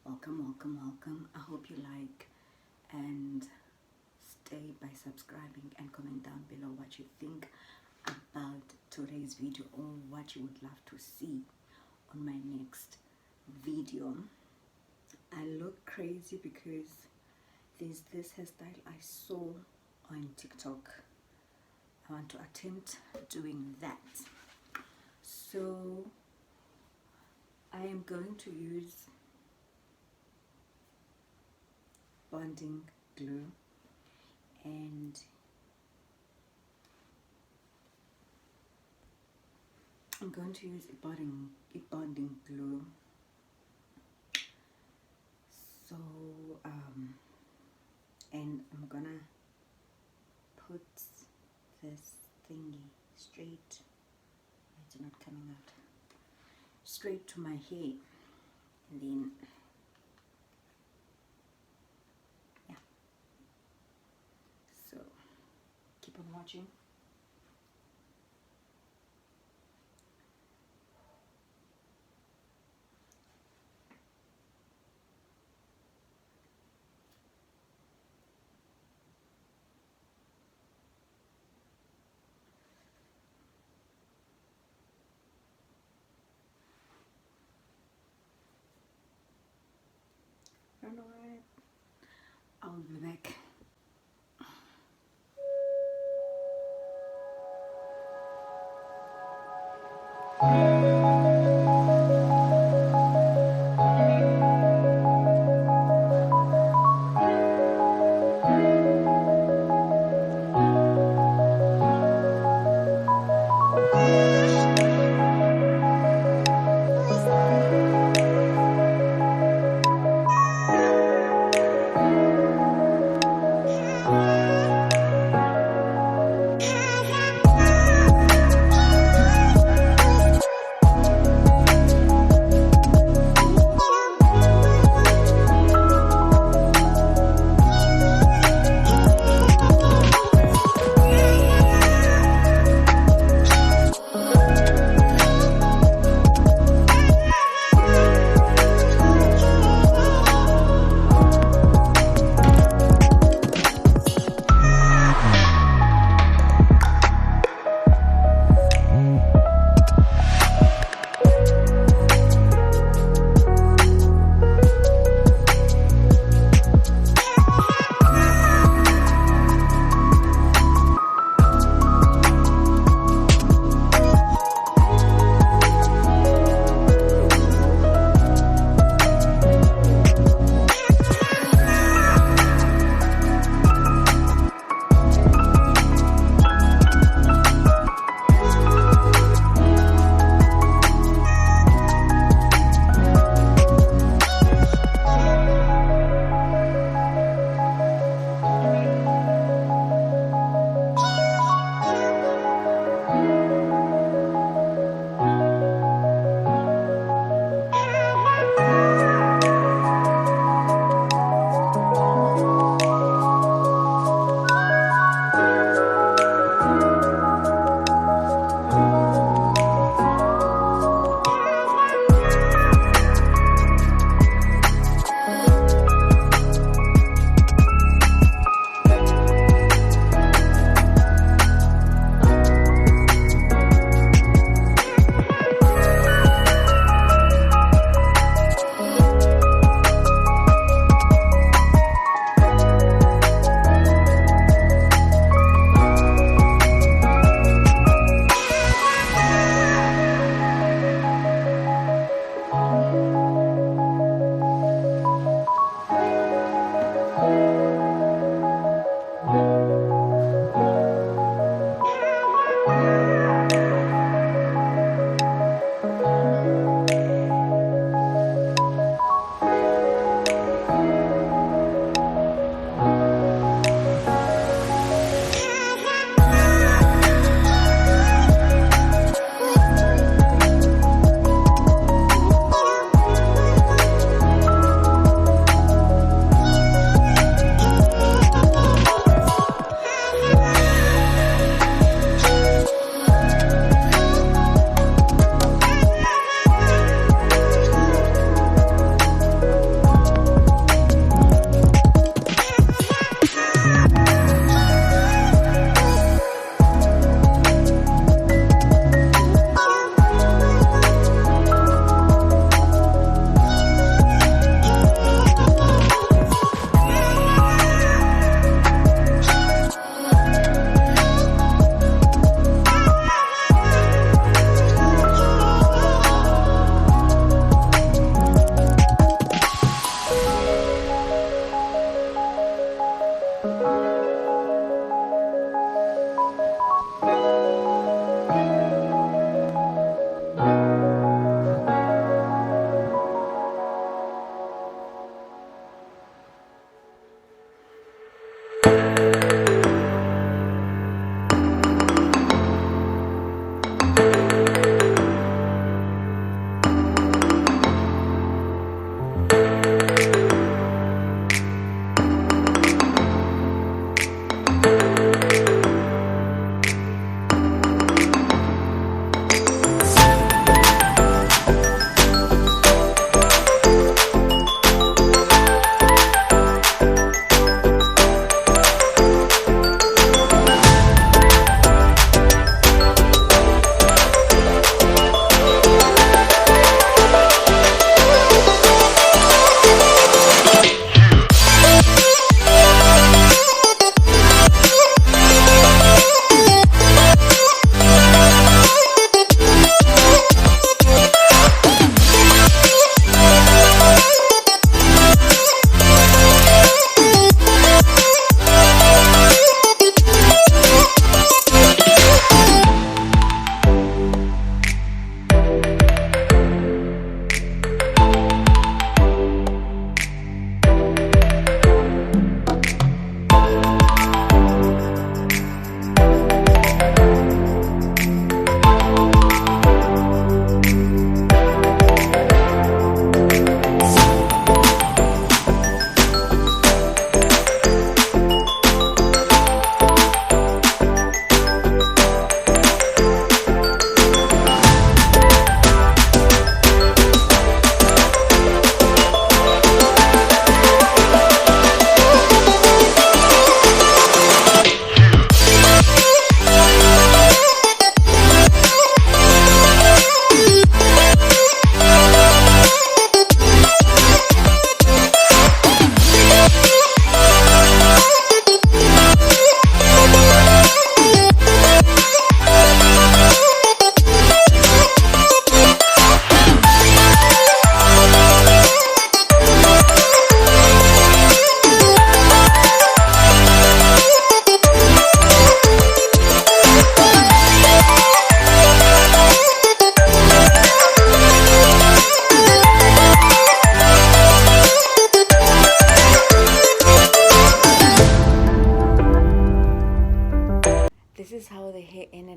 welcome. I hope you like and stay by subscribing and comment down below what you think about today's video or what you would love to see on my next video. I look crazy because there's this hairstyle I saw on TikTok. I want to attempt doing that. So I am going to use bonding glue and I'm going to use a bonding glue. So and I'm gonna put this thingy straight, it's not coming out, straight to my hair, and then yeah, so keep on watching. Alright, I'll be back.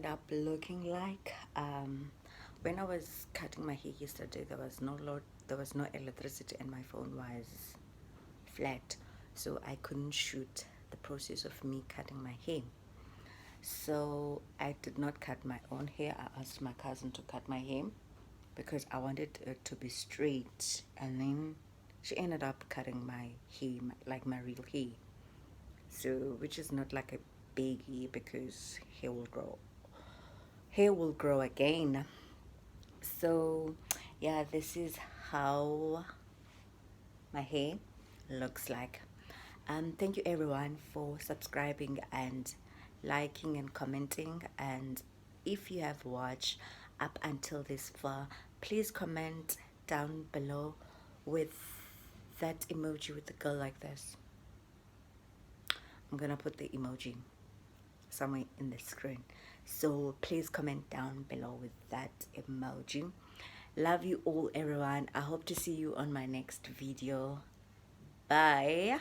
up looking like. When I was cutting my hair yesterday, there was no electricity, and my phone was flat, so I couldn't shoot the process of me cutting my hair. So I did not cut my own hair. I asked my cousin to cut my hair because I wanted it to be straight, and then she ended up cutting my hair like my real hair, so which is not like a biggie because hair will grow again. So yeah, this is how my hair looks like. Thank you everyone for subscribing and liking and commenting, and if you have watched up until this far, please comment down below with that emoji with the girl like this. I'm gonna put the emoji somewhere in the screen, so please comment down below with that emoji. Love you all everyone. I hope to see you on my next video. Bye.